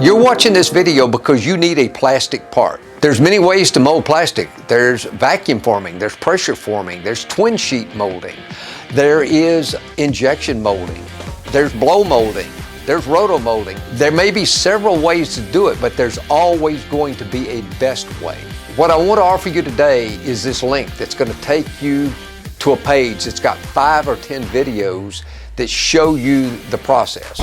You're watching this video because you need a plastic part. There's many ways to mold plastic. There's vacuum forming, there's pressure forming, there's twin sheet molding, there is injection molding, there's blow molding, there's roto molding. There may be several ways to do it, but there's always going to be a best way. What I want to offer you today is this link that's going to take you to a page that's got 5 or 10 videos that show you the process.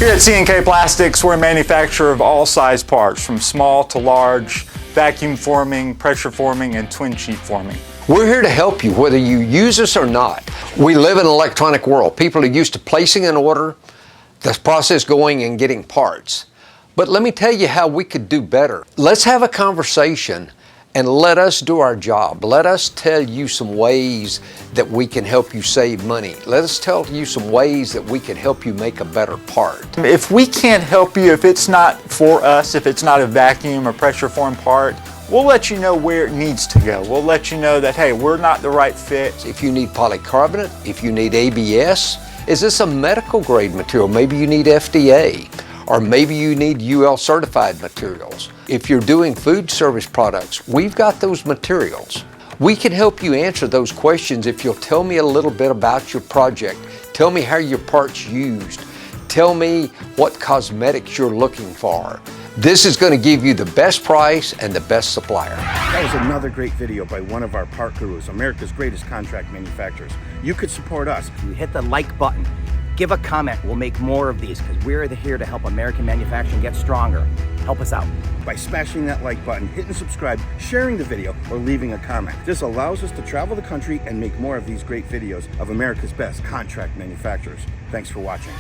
Here at C+K Plastics, we're a manufacturer of all size parts, from small to large, vacuum forming, pressure forming, and twin sheet forming. We're here to help you, whether you use us or not. We live in an electronic world. People are used to placing an order, the process going and getting parts. But let me tell you how we could do better. Let's have a conversation and let us do our job. Let us tell you some ways that we can help you save money. Let us tell you some ways that we can help you make a better part. If we can't help you, if it's not for us, if it's not a vacuum or pressure form part, we'll let you know where it needs to go. We'll let you know that, hey, we're not the right fit. If you need polycarbonate, if you need ABS, is this a medical grade material? Maybe you need FDA. Or maybe you need UL certified materials. If you're doing food service products, we've got those materials. We can help you answer those questions if you'll tell me a little bit about your project. Tell me how your part's used. Tell me what cosmetics you're looking for. This is going to give you the best price and the best supplier. That was another great video by one of our part gurus, America's greatest contract manufacturers. You could support us. You hit the like button. Give a comment. We'll make more of these because we're here to help American manufacturing get stronger. Help us out. By smashing that like button, hitting subscribe, sharing the video, or leaving a comment. This allows us to travel the country and make more of these great videos of America's best contract manufacturers. Thanks for watching.